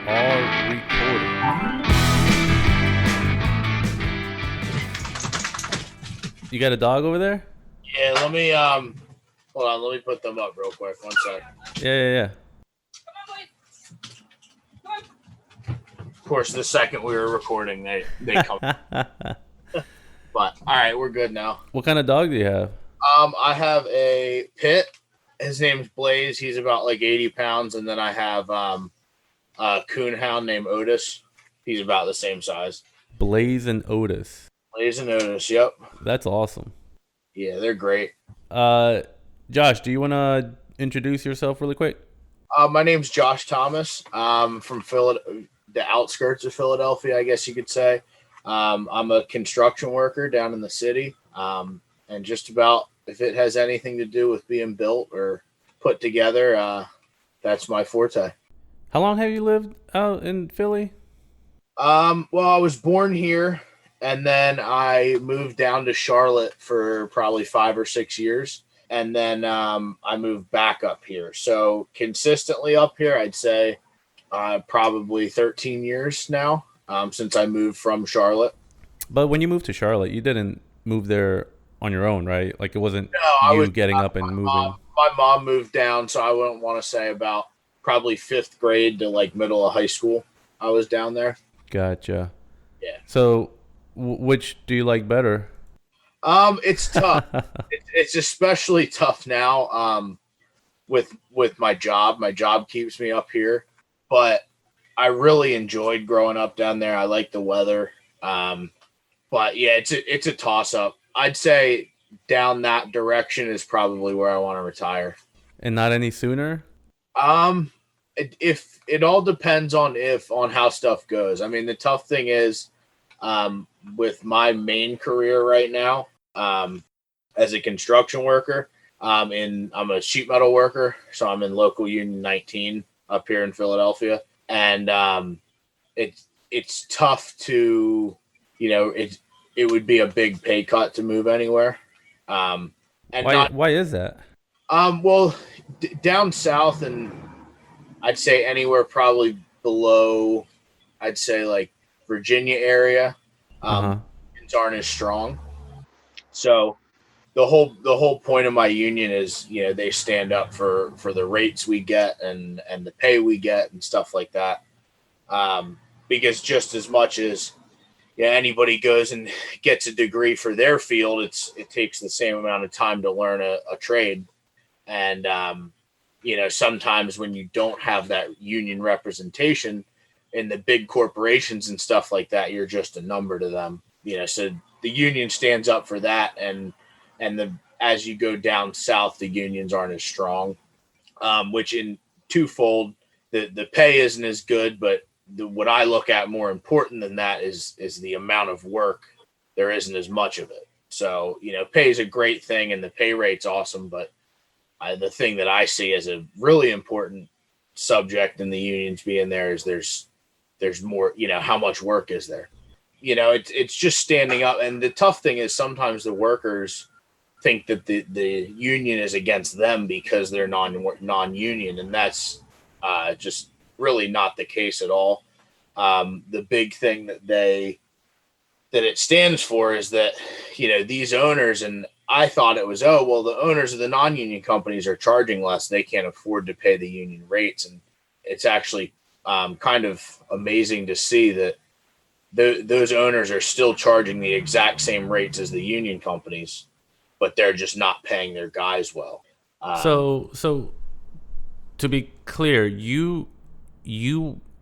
are recording. You got a dog over there? Yeah, let me hold on, let me put them up real quick. One sec. Yeah. Of course, the second we were recording, they come. But all right, we're good now. What kind of dog do you have? I have a pit. His name's Blaze. He's about like 80 pounds, and then I have a coonhound named Otis. He's about the same size. Blaze and Otis. Blaze and Otis. Yep. That's awesome. Yeah, they're great. Uh, Josh, do you want to introduce yourself really quick? My name's Josh Thomas. From the outskirts of Philadelphia, I guess you could say. I'm a construction worker down in the city, and just about if it has anything to do with being built or put together, that's my forte. How long have you lived out in Philly? Well, I was born here, and then I moved down to Charlotte for probably 5 or 6 years, and then I moved back up here. So consistently up here, I'd say probably 13 years now since I moved from Charlotte. But when you moved to Charlotte, you didn't move there on your own, right? Like it wasn't No, I was you getting up and moving. my mom moved down, so I wouldn't want to say about probably fifth grade to like middle of high school. I was down there. Gotcha. Yeah. So, which do you like better? It's tough. It's especially tough now. With my job. My job keeps me up here, but I really enjoyed growing up down there. I like the weather. But yeah, it's a toss up. I'd say down that direction is probably where I want to retire. And not any sooner? Um, if it all depends on how stuff goes. I mean, the tough thing is, with my main career right now, as a construction worker, I'm a sheet metal worker, so I'm in local union 19 up here in Philadelphia, and it's tough to, it would be a big pay cut to move anywhere, and Why? not Why is that? well down south, and I'd say anywhere probably below, I'd say like Virginia area, Uh huh. unions aren't as strong. So the whole point of my union is, they stand up for the rates we get and the pay we get and stuff like that. Because just as much as, yeah, anybody goes and gets a degree for their field, it takes the same amount of time to learn a trade. And sometimes when you don't have that union representation in the big corporations and stuff like that, you're just a number to them. So the union stands up for that, and as you go down south, the unions aren't as strong. Which in twofold, the pay isn't as good, but what I look at more important than that is the amount of work. There isn't as much of it. So pay is a great thing, and the pay rate's awesome, but the thing that I see as a really important subject in the unions being there is there's more. How much work is there? It's just standing up, and the tough thing is sometimes the workers think that the union is against them because they're non-union, and that's just really not the case at all. The big thing that it stands for is that these owners, and I thought it was, oh well, the owners of the non-union companies are charging less, they can't afford to pay the union rates, and it's actually kind of amazing to see that those owners are still charging the exact same rates as the union companies, but they're just not paying their guys well. So to be clear, you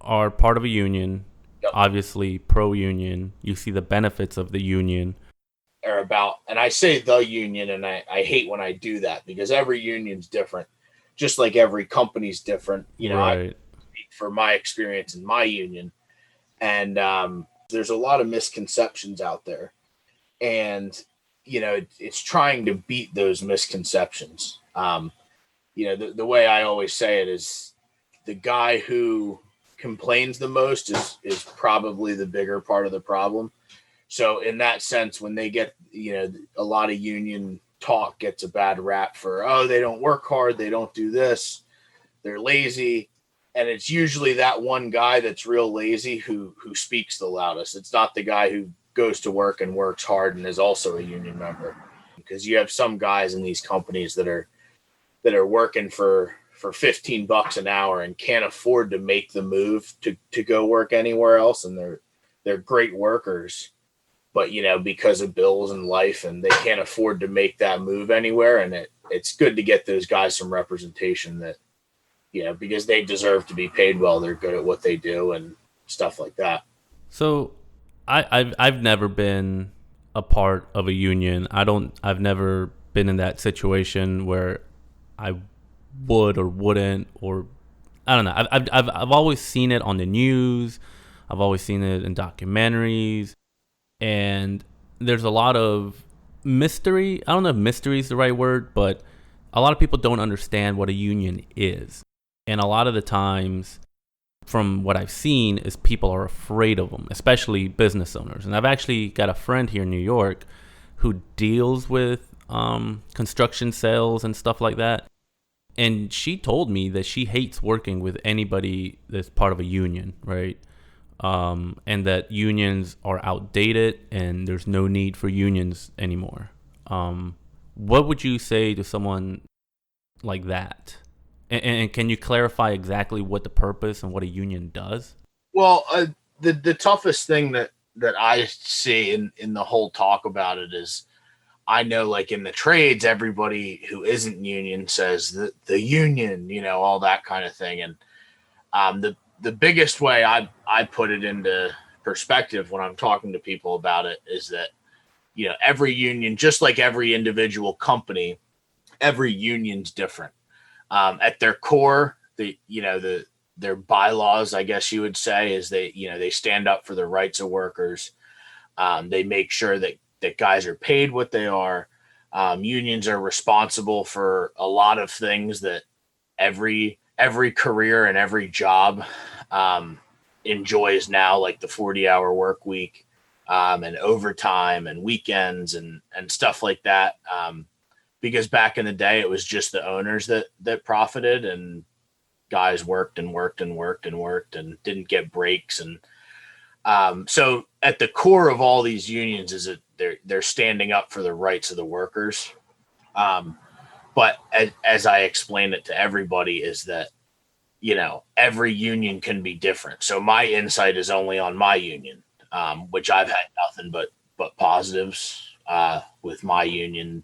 are part of a union, Yep. obviously pro union. You see the benefits of the union. Are about, and I say the union, and I hate when I do that because every union's different, just like every company's different. I Right. speak for my experience in my union, and there's a lot of misconceptions out there, and it's trying to beat those misconceptions. The way I always say it is the guy who complains the most is probably the bigger part of the problem. So in that sense, when they get, a lot of union talk gets a bad rap for, oh, they don't work hard, they don't do this, they're lazy. and it's usually that one guy that's real lazy who speaks the loudest. It's not the guy who goes to work and works hard and is also a union member, because you have some guys in these companies that are working for $15 an hour and can't afford to make the move to go work anywhere else, and they're great workers, but because of bills and life, and they can't afford to make that move anywhere. And it's good to get those guys some representation that because they deserve to be paid well. They're good at what they do and stuff like that. So I've never been a part of a union. I've never been in that situation where I would or wouldn't, or I don't know. I've always seen it on the news. I've always seen it in documentaries, and there's a lot of mystery. I don't know if mystery is the right word, but a lot of people don't understand what a union is, and a lot of the times, from what I've seen, is people are afraid of them, especially business owners. And I've actually got a friend here in New York who deals with construction sales and stuff like that. And she told me that she hates working with anybody that's part of a union, right? And that unions are outdated and there's no need for unions anymore. What would you say to someone like that? And can you clarify exactly what the purpose and what a union does? Well, the toughest thing that I see in the whole talk about it is, I know, like in the trades, everybody who isn't union says the union, all that kind of thing. And the biggest way I put it into perspective when I'm talking to people about it is that, every union, just like every individual company, every union's different. At their core, their bylaws, I guess you would say, is they stand up for the rights of workers. They make sure that guys are paid what they are. Unions are responsible for a lot of things that every career and every job enjoys now, like the 40-hour work week, and overtime and weekends and stuff like that. Because back in the day, it was just the owners that profited, and guys worked and worked and worked and worked and didn't get breaks. And so at the core of all these unions is that they're standing up for the rights of the workers. But as I explained it to everybody, is that, every union can be different. So my insight is only on my union, which I've had nothing but positives with my union.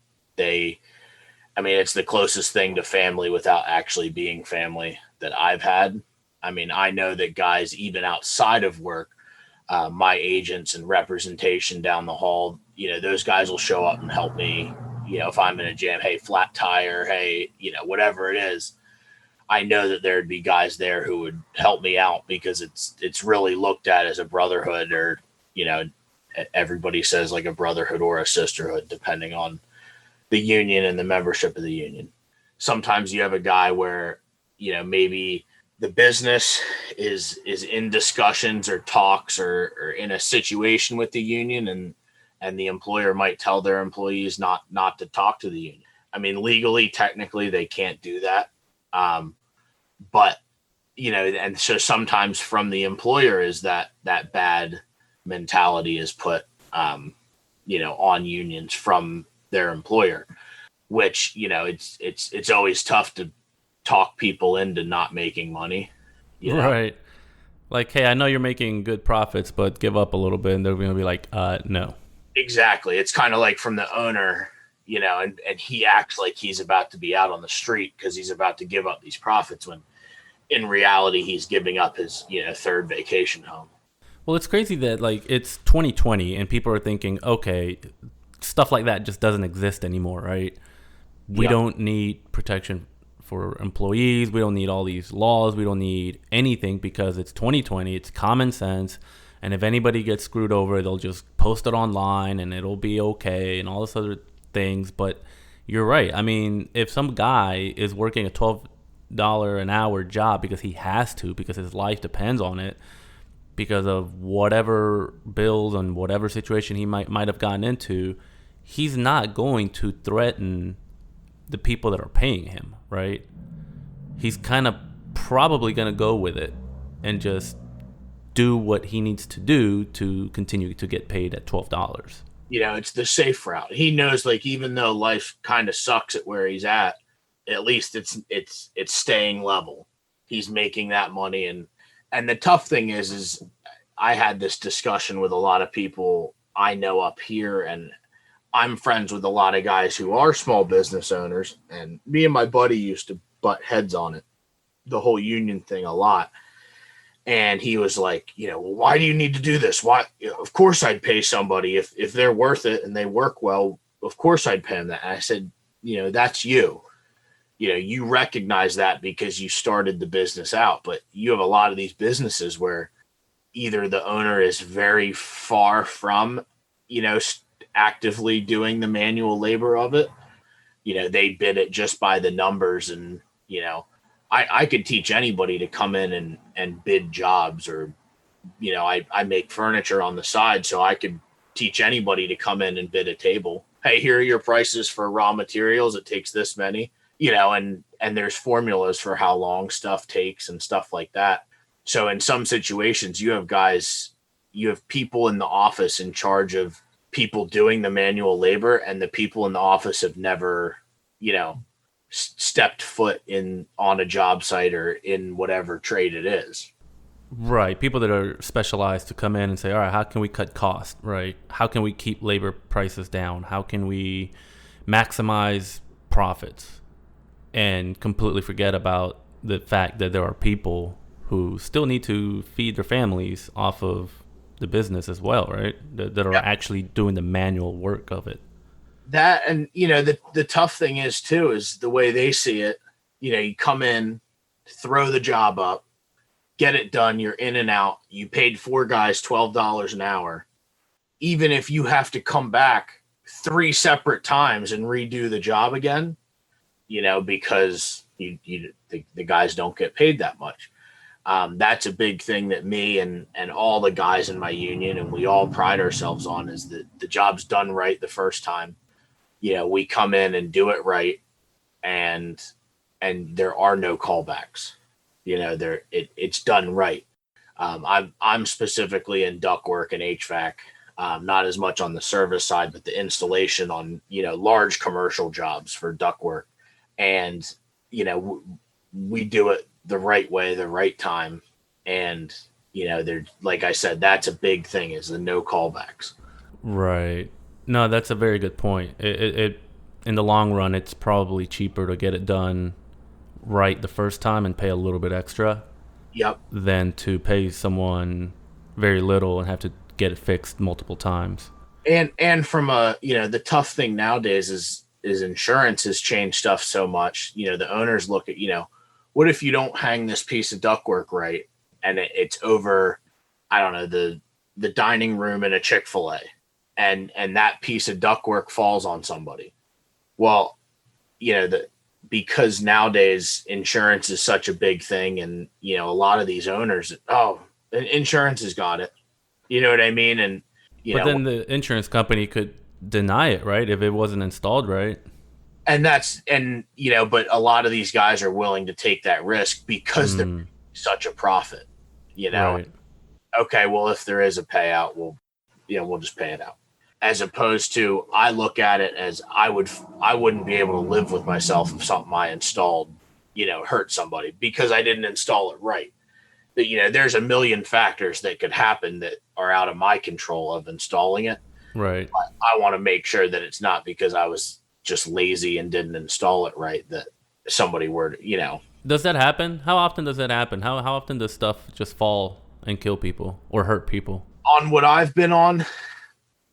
It's the closest thing to family without actually being family that I've had. I know that guys, even outside of work, my agents and representation down the hall, those guys will show up and help me. If I'm in a jam, hey, flat tire, hey, whatever it is, I know that there'd be guys there who would help me out, because it's really looked at as a brotherhood, or, everybody says like a brotherhood or a sisterhood, depending on the union and the membership of the union. Sometimes you have a guy where, maybe the business is in discussions or talks or in a situation with the union, and the employer might tell their employees not to talk to the union. Legally, technically, they can't do that. But, and so sometimes from the employer is that bad mentality is put, on unions from their employer, which, it's always tough to talk people into not making money. Right. Like, hey, I know you're making good profits, but give up a little bit. And they're going to be like, no. Exactly. It's kind of like from the owner, and he acts like he's about to be out on the street because he's about to give up these profits, when in reality, he's giving up his, third vacation home. Well, it's crazy that, like, it's 2020 and people are thinking, okay, stuff like that just doesn't exist anymore, right? We don't need protection for employees. We don't need all these laws. We don't need anything, because it's 2020. It's common sense. And if anybody gets screwed over, they'll just post it online and it'll be okay and all this other things. But you're right. If some guy is working a $12 an hour job because he has to, because his life depends on it, because of whatever bills and whatever situation he might have gotten into, he's not going to threaten the people that are paying him, right? He's kind of probably going to go with it and just do what he needs to do to continue to get paid at $12. It's the safe route. He knows, like, even though life kind of sucks at where he's at least it's staying level. He's making that money, and the tough thing is I had this discussion with a lot of people I know up here, and I'm friends with a lot of guys who are small business owners, and me and my buddy used to butt heads on it, the whole union thing, a lot. And he was like, well, why do you need to do this? Why? Of course I'd pay somebody if they're worth it and they work well. Of course I'd pay them that. And I said, that's you. You recognize that because you started the business out, but you have a lot of these businesses where either the owner is very far from, actively doing the manual labor of it. They bid it just by the numbers, and, I could teach anybody to come in and bid jobs, or, I make furniture on the side, so I could teach anybody to come in and bid a table. Hey, here are your prices for raw materials. It takes this many, and there's formulas for how long stuff takes and stuff like that. So in some situations, you have people in the office in charge of people doing the manual labor, and the people in the office have never, stepped foot on a job site or in whatever trade it is. Right. People that are specialized to come in and say, all right, how can we cut costs? Right. How can we keep labor prices down? How can we maximize profits? And completely forget about the fact that there are people who still need to feed their families off of the business as well, right? That are Yep. actually doing the manual work of it. That, and the tough thing is too, is the way they see it. You come in, throw the job up, get it done, you're in and out. You paid four guys $12 an hour. Even if you have to come back three separate times and redo the job again, because the guys don't get paid that much. That's a big thing that me and all the guys in my union, and we all pride ourselves on, is that the job's done right the first time. We come in and do it right, and there are no callbacks. It's done right. I'm specifically in ductwork and HVAC, not as much on the service side, but the installation on large commercial jobs for ductwork, and we do it the right way, the right time, and they're, like I said, that's a big thing, is the no callbacks. Right. No, that's a very good point. It in the long run, it's probably cheaper to get it done right the first time and pay a little bit extra Yep. than to pay someone very little and have to get it fixed multiple times. And from the tough thing nowadays is insurance has changed stuff so much. The owners look at, what if you don't hang this piece of ductwork right, and it's over, I don't know, the dining room in a Chick-fil-A, and that piece of ductwork falls on somebody. Well, because nowadays insurance is such a big thing, and a lot of these owners, oh, insurance has got it. You know what I mean? And But then the insurance company could deny it, right? If it wasn't installed right. but a lot of these guys are willing to take that risk because they're Mm, such a profit. You know, right. okay, well, if there is a payout, we'll just pay it out. As opposed to, I look at it as I wouldn't be able to live with myself if something I installed, hurt somebody because I didn't install it right. That, there's a million factors that could happen that are out of my control of installing it. Right. I want to make sure that it's not because I was just lazy and didn't install it right, that somebody were to. Does that happen? How often does that happen? How often does stuff just fall and kill people or hurt people? On what I've been on,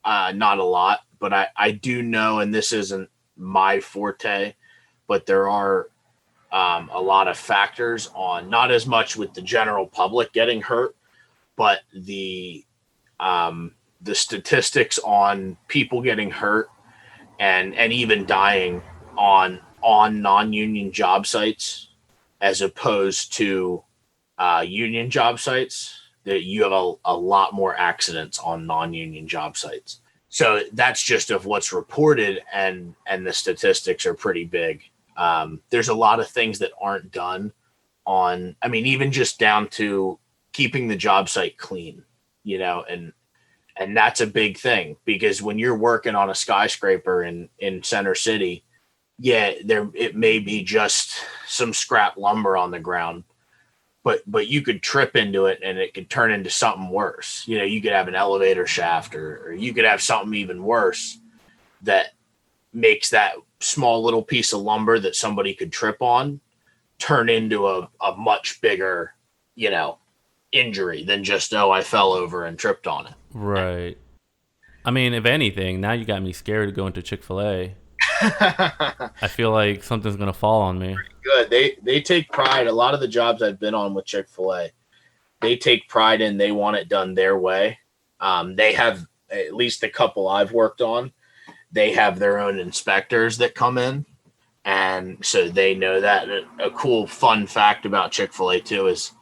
not a lot, but I do know, and this isn't my forte, but there are a lot of factors on, not as much with the general public getting hurt, but the statistics on people getting hurt and even dying on non-union job sites as opposed to union job sites, that you have a lot more accidents on non-union job sites. So that's just of what's reported, and the statistics are pretty big. There's a lot of things that aren't done on, I mean, even just down to keeping the job site clean, you know, and that's a big thing because when you're working on a skyscraper in Center City, yeah, there it may be just some scrap lumber on the ground, but you could trip into it and it could turn into something worse. You know, you could have an elevator shaft, or you could have something even worse that makes that small little piece of lumber that somebody could trip on turn into a much bigger, you know, injury than just, oh, I fell over and tripped on Right. I mean, if anything, now you got me scared to go into Chick-Fil-A. it. I feel like something's gonna fall on me. Good. They take pride. A lot of the jobs I've been on with Chick-fil-A, they take pride in, they want it done their way. They have, at least a couple I've worked on, they have their own inspectors that come in, and so they know that. A cool fun fact about Chick-fil-A too is,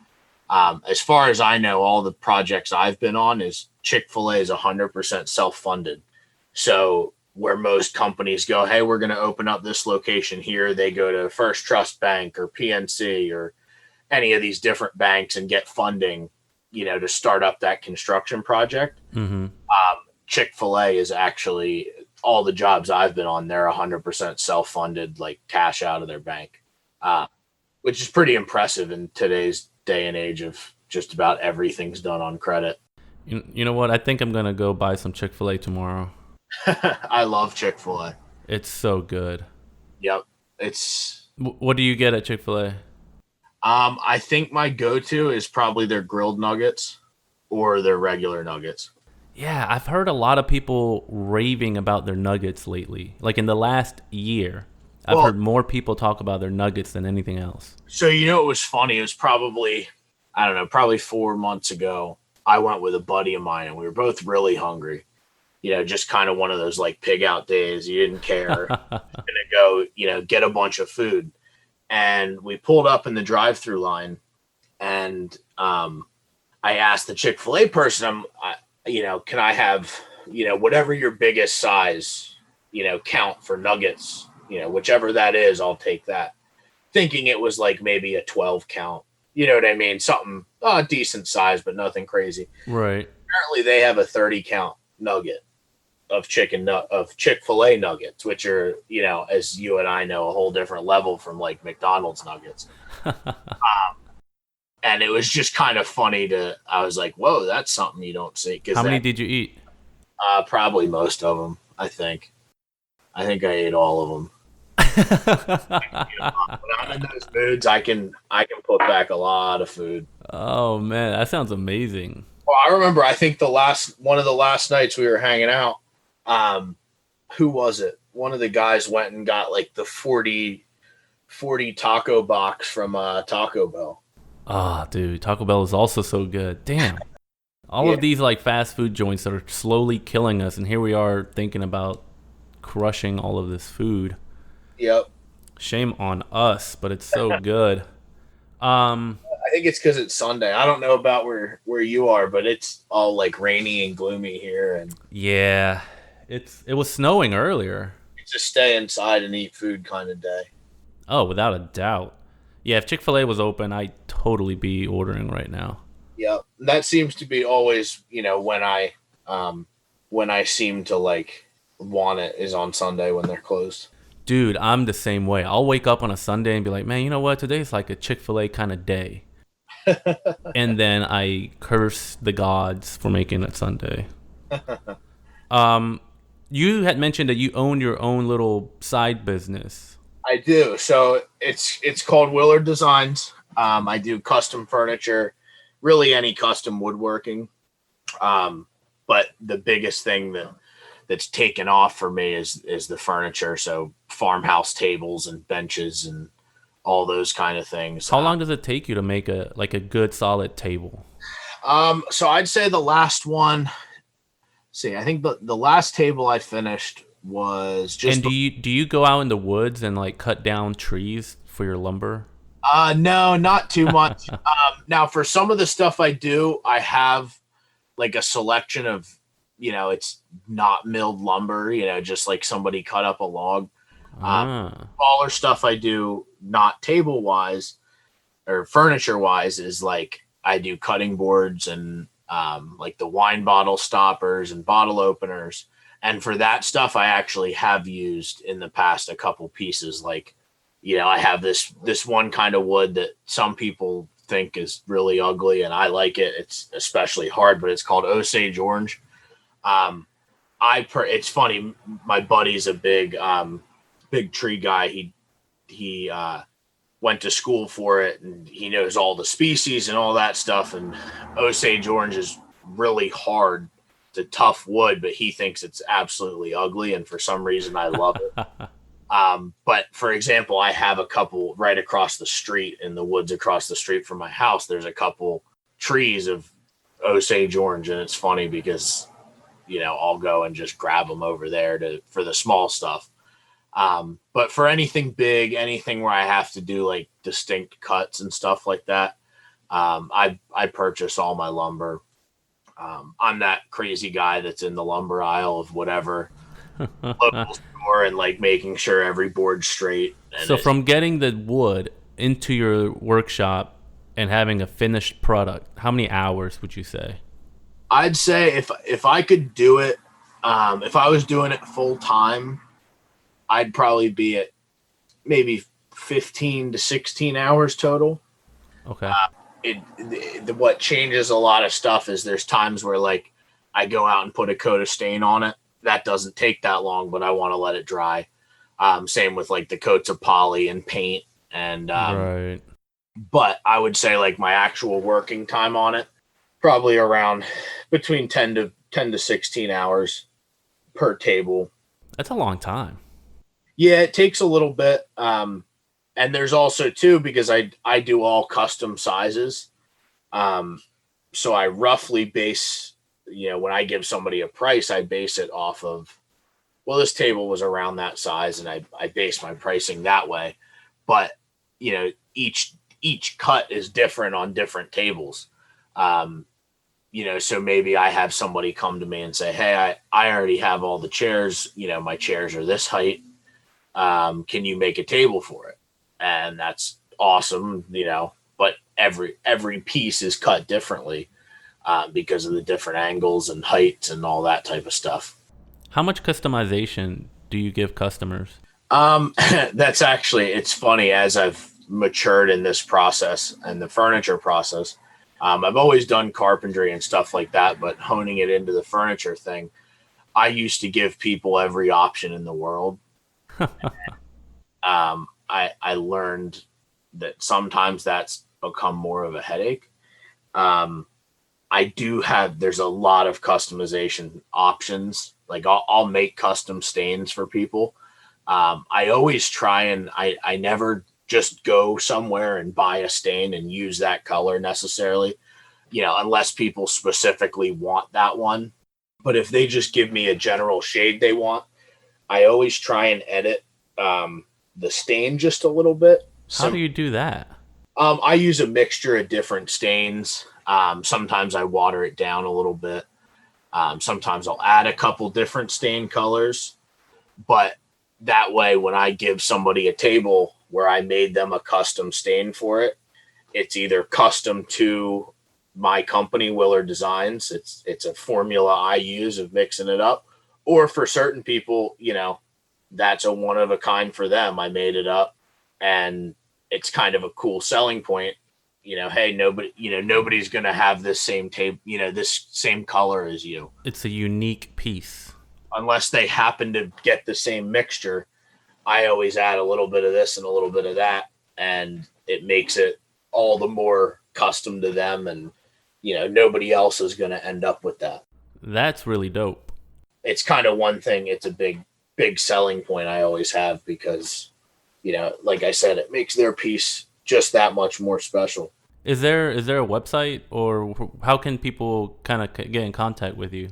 as far as I know, all the projects I've been on is Chick-fil-A is 100% self-funded. So where most companies go, hey, we're going to open up this location here, they go to First Trust Bank or PNC or any of these different banks and get funding, you know, to start up that construction project. Mm-hmm. Chick-fil-A is actually, all the jobs I've been on, they're 100% self-funded, like cash out of their bank, uh, which is pretty impressive in today's day and age of just about everything's done on credit. You know what? I think I'm gonna go buy some Chick-fil-A tomorrow. I love Chick-fil-A. It's so good. Yep. It's What do you get at Chick-fil-A? I think my go-to is probably their grilled nuggets or their regular nuggets. Yeah, I've heard a lot of people raving about their nuggets lately. Like in the last year, I've Well, heard more people talk about their nuggets than anything else. so you know it was funny. It was probably, I don't know, probably 4 months ago. I went with a buddy of mine and we were both really hungry. You know, just kind of one of those like pig out days. You didn't care. Gonna go, you know, get a bunch of food. And we pulled up in the drive-through line, and I asked the Chick-fil-A person, you know, can I have, you know, whatever your biggest size, you know, count for nuggets, you know, whichever that is, I'll take that. Thinking it was like maybe a 12 count. You know what I mean? Something decent size, but nothing crazy. Right. Apparently, they have a 30 count nugget of of Chick-fil-A nuggets, which are, you know, as you and I know, a whole different level from like McDonald's nuggets. And it was just kind of funny I was like, whoa, that's something you don't see. Because How many that, did you eat? probably most of them, I think. I think I ate all of them. You know, when I'm in those moods, I can put back a lot of food. Oh man, that sounds amazing. Well, I remember, I think one of the last nights we were hanging out, um, who was it? One of the guys went and got like the 40 taco box from Taco Bell. Ah, dude, Taco Bell is also so good. Damn. All Yeah. of these like fast food joints that are slowly killing us, and here we are thinking about crushing all of this food. Yep. Shame on us, but it's so good. Um, I think it's because it's Sunday. I don't know about where you are, but it's all like rainy and gloomy here, and yeah, it was snowing earlier. it's a stay inside and eat food kind of day. Oh, without a doubt. Yeah, if Chick-fil-A was open, I'd totally be ordering right now. Yep. That seems to be always, you know, when I seem to like want it is on Sunday when they're closed. Dude, I'm the same way. I'll wake up on a Sunday and be like, man, you know what? Today's like a Chick-fil-A kind of day. And then I curse the gods for making it Sunday. Um, you had mentioned that you own your own little side business. I do. So it's called Willard Designs. I do custom furniture, really any custom woodworking. But the biggest thing that's taken off for me is the furniture. So farmhouse tables and benches and all those kind of things. How long does it take you to make a good solid table? So I'd say the last one. See, I think the last table I finished was just. And do you go out in the woods and like cut down trees for your lumber? No, not too much. Now for some of the stuff I do, I have like a selection of, you know, it's not milled lumber, you know, just like somebody cut up a log. Ah, Smaller stuff I do, not table wise, or furniture wise is like I do cutting boards and like the wine bottle stoppers and bottle openers. And for that stuff, I actually have used in the past a couple pieces. Like, I have this one kind of wood that some people think is really ugly, and I like it. It's especially hard, but it's called Osage orange. Um, it's funny. My buddy's a big tree guy. He went to school for it, and he knows all the species and all that stuff. And Osage orange is really hard. It's a tough wood, but he thinks it's absolutely ugly, and for some reason, I love it. But for example, I have a couple right across the street in the woods across the street from my house. There's a couple trees of Osage orange, and it's funny because I'll go and just grab them over there for the small stuff. But for anything big, anything where I have to do like distinct cuts and stuff like that, I purchase all my lumber. I'm that crazy guy that's in the lumber aisle of whatever local store and like making sure every board's straight. And So from getting the wood into your workshop and having a finished product, how many hours would you say? I'd say if I could do it, if I was doing it full time, I'd probably be at maybe 15 to 16 hours total. Okay. What changes a lot of stuff is there's times where like I go out and put a coat of stain on it. That doesn't take that long, but I want to let it dry. Same with like the coats of poly and paint. And Right. but I would say like my actual working time on it, probably around between 10 to 16 hours per table. That's a long time. Yeah, it takes a little bit. And there's also too, because I do all custom sizes. So I roughly base, when I give somebody a price, I base it off of, well, this table was around that size, and I base my pricing that way. But, each cut is different on different tables. So maybe I have somebody come to me and say, hey, I already have all the chairs, my chairs are this height. Can you make a table for it? And that's awesome, but every piece is cut differently because of the different angles and heights and all that type of stuff. How much customization do you give customers? That's actually, it's funny, as I've matured in this process and the furniture process. I've always done carpentry and stuff like that, but honing it into the furniture thing, I used to give people every option in the world. I learned that sometimes that's become more of a headache. There's a lot of customization options. Like I'll make custom stains for people. I always try, and I never just go somewhere and buy a stain and use that color necessarily, unless people specifically want that one. But if they just give me a general shade they want, I always try and edit the stain just a little bit. How do you do that? I use a mixture of different stains. Sometimes I water it down a little bit. Sometimes I'll add a couple different stain colors. But that way, when I give somebody a table where I made them a custom stain for it, it's either custom to my company, Willard Designs. It's a formula I use of mixing it up. Or for certain people, that's a one of a kind for them. I made it up, and it's kind of a cool selling point. Hey, nobody's going to have this same tape, this same color as you. It's a unique piece. Unless they happen to get the same mixture. I always add a little bit of this and a little bit of that, and it makes it all the more custom to them. And, nobody else is going to end up with that. That's really dope. It's kind of one thing. It's a big selling point I always have because, like I said, it makes their piece just that much more special. Is there a website, or how can people kind of get in contact with you?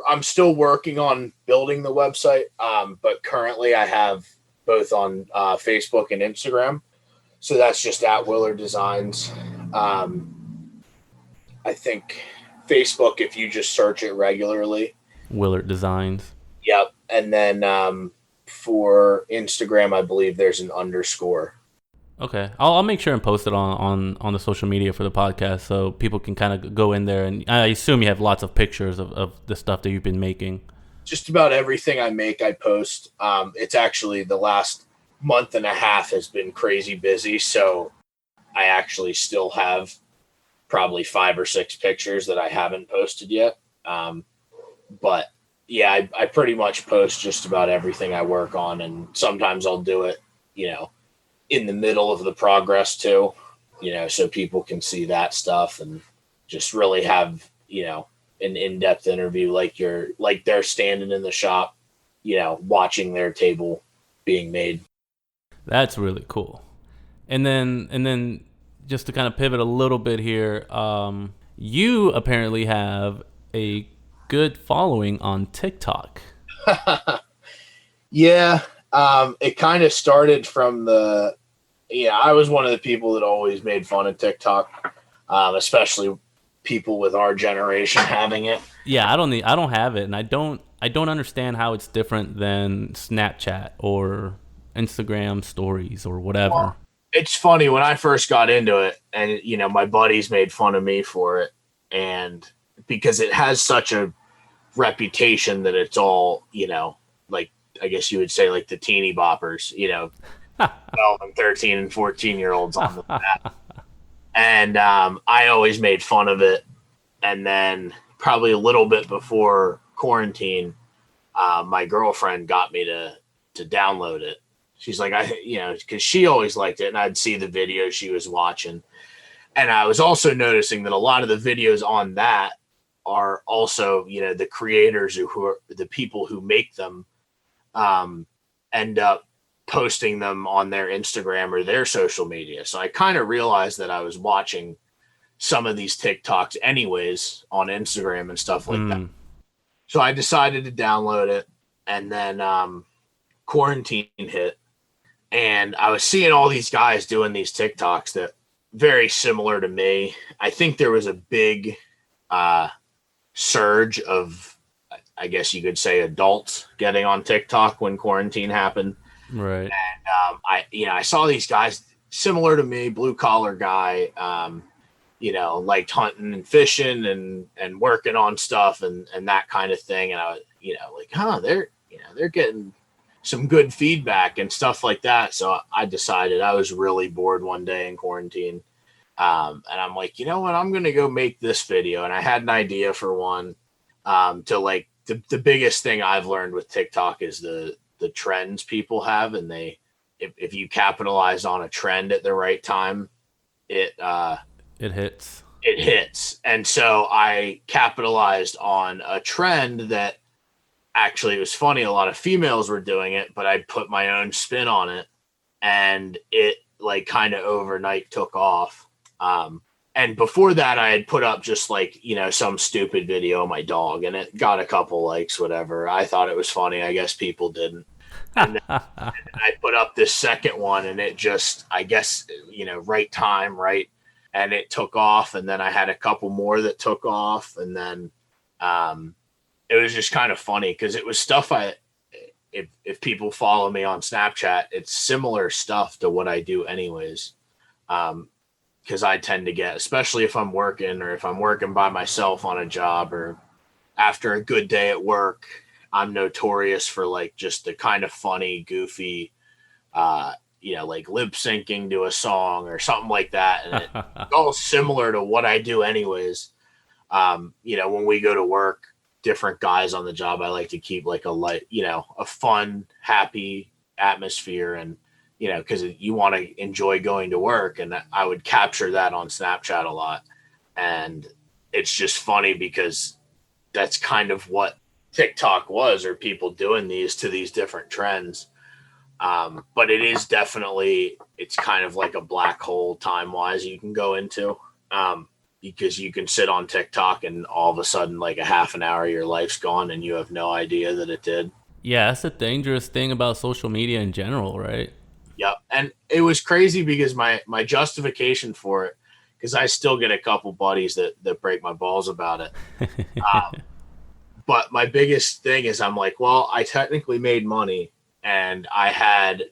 I'm still working on building the website, but currently I have both on Facebook and Instagram. So that's just at Willard Designs. I think Facebook, if you just search it regularly. Willard Designs. Yep. And then for Instagram, I believe there's an underscore. Okay, I'll make sure and post it on the social media for the podcast so people can kind of go in there. And I assume you have lots of pictures of the stuff that you've been making. Just about everything I make, I post. It's actually the last month and a half has been crazy busy, so I actually still have probably 5 or 6 pictures that I haven't posted yet. But yeah, I pretty much post just about everything I work on, and sometimes I'll do it, you know, in the middle of the progress too, so people can see that stuff and just really have, an in-depth interview like they're standing in the shop, watching their table being made. That's really cool. And then just to kind of pivot a little bit here, you apparently have a good following on TikTok. Yeah, it kind of started from I was one of the people that always made fun of TikTok, especially people with our generation having it. Yeah, I don't have it, and I don't understand how it's different than Snapchat or Instagram stories or whatever. Well, it's funny when I first got into it, and my buddies made fun of me for it, and because it has such a reputation that it's all, like I guess you would say like the teeny boppers, 12 and 13 and 14-year-olds on the app. And I always made fun of it. And then probably a little bit before quarantine, my girlfriend got me to download it. She's like, because she always liked it, and I'd see the videos she was watching. And I was also noticing that a lot of the videos on that are also, the creators who are the people who make them, end up posting them on their Instagram or their social media. So I kind of realized that I was watching some of these TikToks anyways on Instagram and stuff like that. Mm, So I decided to download it, and then quarantine hit, and I was seeing all these guys doing these TikToks that very similar to me. I think there was a big uh, surge of, I guess you could say, adults getting on TikTok when quarantine happened. right. I saw these guys similar to me, blue collar guy, liked hunting and fishing and working on stuff and that kind of thing. And I was, like, they're getting some good feedback and stuff like that. So I decided I was really bored one day in quarantine. And I'm like, you know what? I'm going to go make this video. And I had an idea for one, to like the biggest thing I've learned with TikTok is the trends people have. And if you capitalize on a trend at the right time, it, It hits. it hits. And so I capitalized on a trend that actually was funny. A lot of females were doing it, but I put my own spin on it, and it like kind of overnight took off. And before that, I had put up just like, some stupid video of my dog, and it got a couple likes, whatever. I thought it was funny. I guess people didn't. And then I put up this second one, and it just, I guess, right time, right. And it took off. And then I had a couple more that took off. And then it was just kind of funny because it was stuff if people follow me on Snapchat, it's similar stuff to what I do anyways. Because I tend to get, especially if I'm working or if I'm working by myself on a job or after a good day at work, I'm notorious for like just the kind of funny, goofy, like lip syncing to a song or something like that. And it's all similar to what I do anyways. When we go to work, different guys on the job, I like to keep like a light, a fun, happy atmosphere. And, because you want to enjoy going to work. And I would capture that on Snapchat a lot. And it's just funny because that's kind of what TikTok was, or people doing these different trends. But it is definitely, it's kind of like a black hole time wise you can go into, because you can sit on TikTok and all of a sudden, like a half an hour, your life's gone and you have no idea that it did. Yeah, that's the dangerous thing about social media in general, right? Yep. And it was crazy because my justification for it, because I still get a couple buddies that break my balls about it. But my biggest thing is I'm like, well, I technically made money, and I had,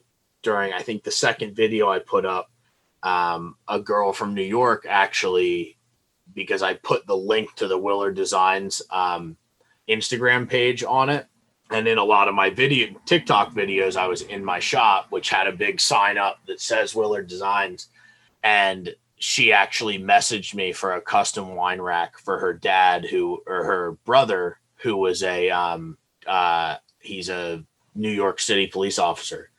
during I think the second video I put up, A girl from New York actually, because I put the link to the Willard Designs Instagram page on it. And in a lot of my video TikTok videos, I was in my shop, which had a big sign up that says Willard Designs. And she actually messaged me for a custom wine rack for her dad, who or her brother, who was he's a New York City police officer,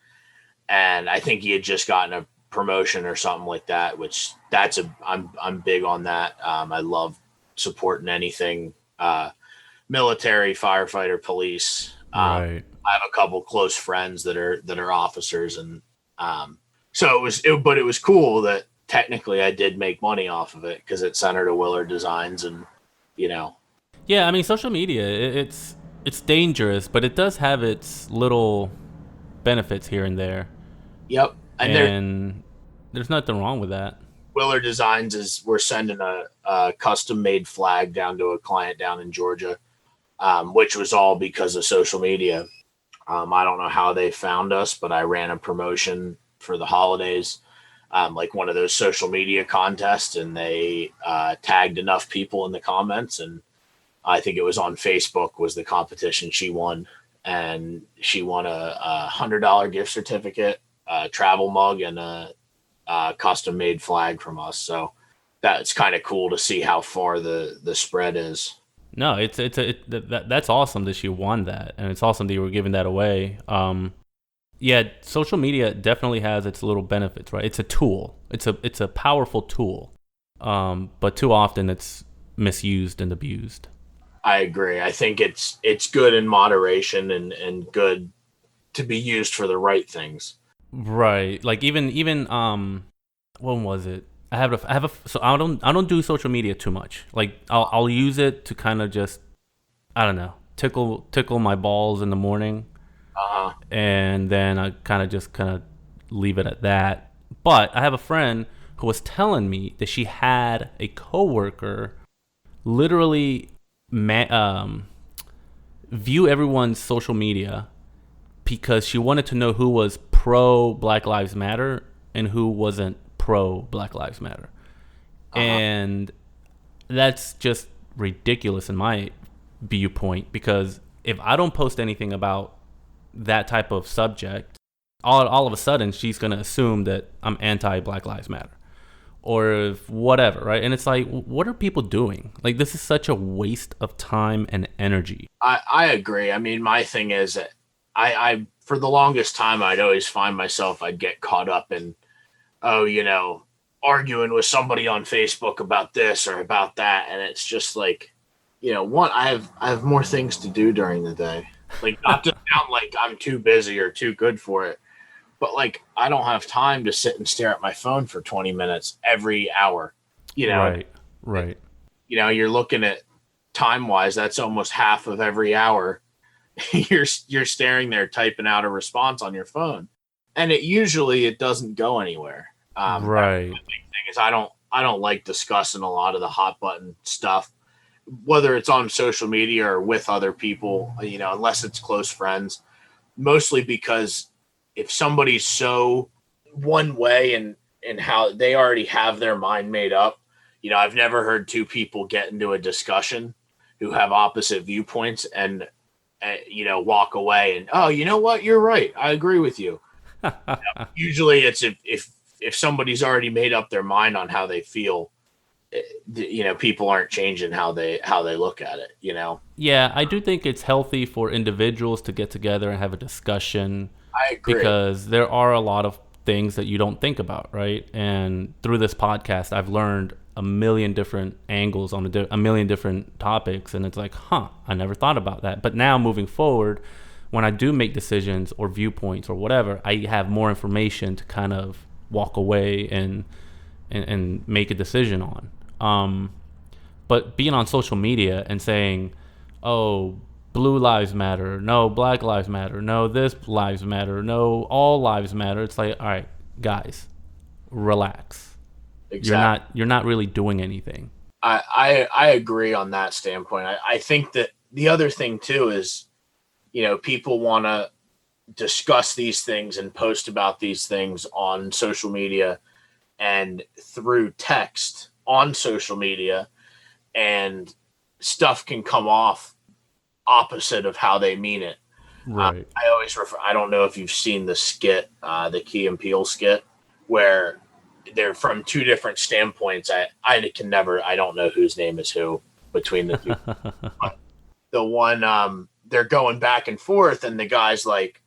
and I think he had just gotten a promotion or something like that. Which I'm big on that. I love supporting anything military, firefighter, police. Right. I have a couple close friends that are officers, and so but it was cool that technically I did make money off of it because it centered a Willard Designs, and you know, Yeah, I mean, social media, it's dangerous, but it does have its little benefits here and there, yep. And there's and there's nothing wrong with that. Willard Designs is we're sending a custom made flag down to a client down in Georgia, which was all because of social media. I don't know how they found us, but I ran a promotion for the holidays, like one of those social media contests, and they tagged enough people in the comments, and I think it was on Facebook was the competition she won, and she won a $100 gift certificate, a travel mug, and a custom made flag from us. So that's kind of cool to see how far the spread is. No, that's awesome that you won that, and it's awesome that you were giving that away. Yeah, social media definitely has its little benefits, right? It's a tool. It's a powerful tool, but too often it's misused and abused. I agree. I think it's good in moderation and good to be used for the right things. Right. Like even when was it? So I don't do social media too much. Like I'll use it to kind of just, I don't know, tickle my balls in the morning, Uh huh. and then I kind of leave it at that. But I have a friend who was telling me that she had a coworker literally view everyone's social media because she wanted to know who was pro Black Lives Matter and who wasn't pro Black Lives Matter. Uh huh. And that's just ridiculous in my viewpoint, because if I don't post anything about that type of subject, all of a sudden she's going to assume that I'm anti Black Lives Matter or if whatever, right? And it's like, what are people doing? Like, this is such a waste of time and energy. I agree. I mean, my thing is that I for the longest time I'd always find myself I'd get caught up in, oh, arguing with somebody on Facebook about this or about that, and it's just like, one, I have more things to do during the day. Like, not to sound like I'm too busy or too good for it, but like I don't have time to sit and stare at my phone for 20 minutes every hour. You know, Right, right. you're looking at time wise, that's almost half of every hour. You're staring there typing out a response on your phone, and it doesn't go anywhere. That's Right. the big thing is I don't like discussing a lot of the hot button stuff, whether it's on social media or with other people, unless it's close friends, mostly because if somebody's so one way and how they already have their mind made up, I've never heard two people get into a discussion who have opposite viewpoints and walk away and, oh, you know what, you're right, I agree with you. Usually it's if somebody's already made up their mind on how they feel, people aren't changing how they look at it. Yeah, I do think it's healthy for individuals to get together and have a discussion, I agree. because there are a lot of things that you don't think about, right? And through this podcast, I've learned a million different angles on a million different topics, and it's like, I never thought about that. But now moving forward, when I do make decisions or viewpoints or whatever, I have more information to kind of walk away and make a decision on. But being on social media and saying, oh, blue lives matter, no, black lives matter, no, this lives matter, no, all lives matter. It's like, all right, guys, relax. Exactly. You're not really doing anything. I agree on that standpoint. I think that the other thing too is, people want to discuss these things and post about these things on social media and through text on social media, and stuff can come off opposite of how they mean it. Right. I always refer. I don't know if you've seen the skit, the Key and Peele skit, where they're from two different standpoints. I can never. I don't know whose name is who between the two. But the one, they're going back and forth, and the guy's like,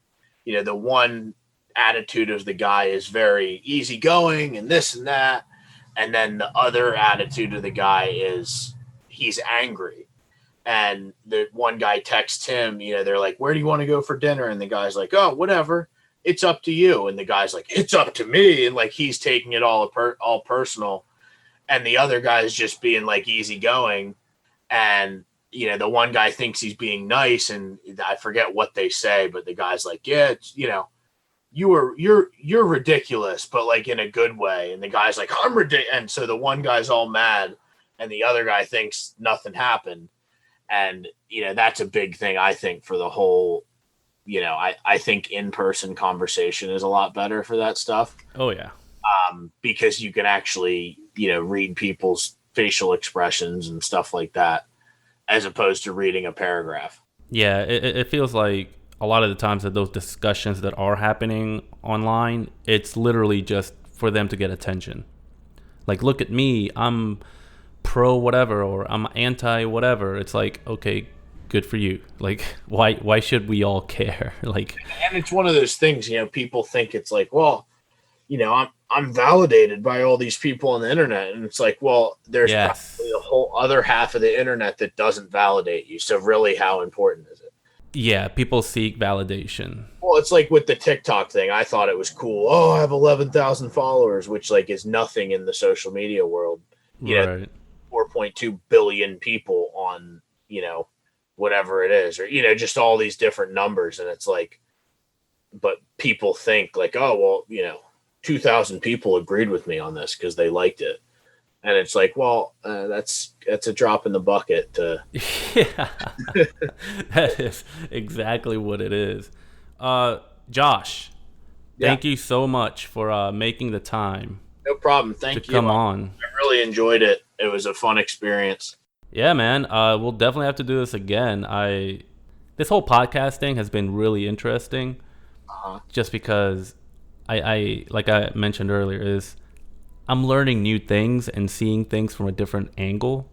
the one attitude of the guy is very easygoing and this and that, and then the other attitude of the guy is he's angry. And the one guy texts him, they're like, "Where do you want to go for dinner?" And the guy's like, "Oh, whatever. It's up to you." And the guy's like, "It's up to me." And like, he's taking it all personal. And the other guy is just being like easygoing. And, the one guy thinks he's being nice, and I forget what they say, but the guy's like, "Yeah, it's, you're ridiculous, but like in a good way." And the guy's like, "I'm ridiculous." And so the one guy's all mad, and the other guy thinks nothing happened. And, that's a big thing, I think, for the whole, I think in-person conversation is a lot better for that stuff. Oh, yeah. Because you can actually, read people's facial expressions and stuff like that, as opposed to reading a paragraph. Yeah, it feels like a lot of the times that those discussions that are happening online, it's literally just for them to get attention. Like, look at me, I'm pro whatever, or I'm anti whatever. It's like, okay, good for you. Like, why should we all care? Like, and it's one of those things, people think it's like, well, I'm validated by all these people on the internet, and it's like, well, there's probably a whole other half of the internet that doesn't validate you. So really, how important is it? Yeah, people seek validation. Well, it's like with the TikTok thing. I thought it was cool. Oh, I have 11,000 followers, which like is nothing in the social media world. Right. 4.2 billion people on, whatever it is, or, just all these different numbers. And it's like, but people think like, oh, well, 2,000 people agreed with me on this because they liked it. And it's like, well, that's a drop in the bucket. Yeah, that is exactly what it is. Josh, thank you so much for making the time. No problem. Thank you. To come on. I really enjoyed it. It was a fun experience. Yeah, man. We'll definitely have to do this again. This whole podcast thing has been really interesting. Just because I like I mentioned earlier, is I'm learning new things and seeing things from a different angle.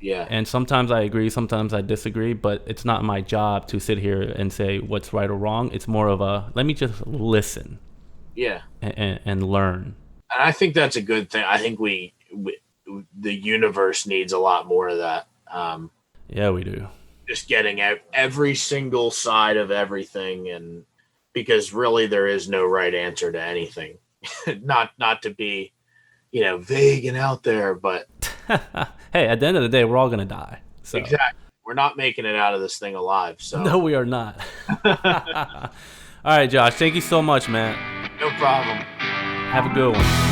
Yeah. And sometimes I agree, sometimes I disagree, but it's not my job to sit here and say what's right or wrong. It's more of a, let me just listen. Yeah. And learn. And I think that's a good thing. I think we the universe needs a lot more of that. Yeah, we do. Just getting every single side of everything, and because really there is no right answer to anything. not to be, vague and out there, but hey, at the end of the day, we're all gonna die. So. Exactly. We're not making it out of this thing alive. So no, we are not. All right, Josh. Thank you so much, man. No problem. Have a good one.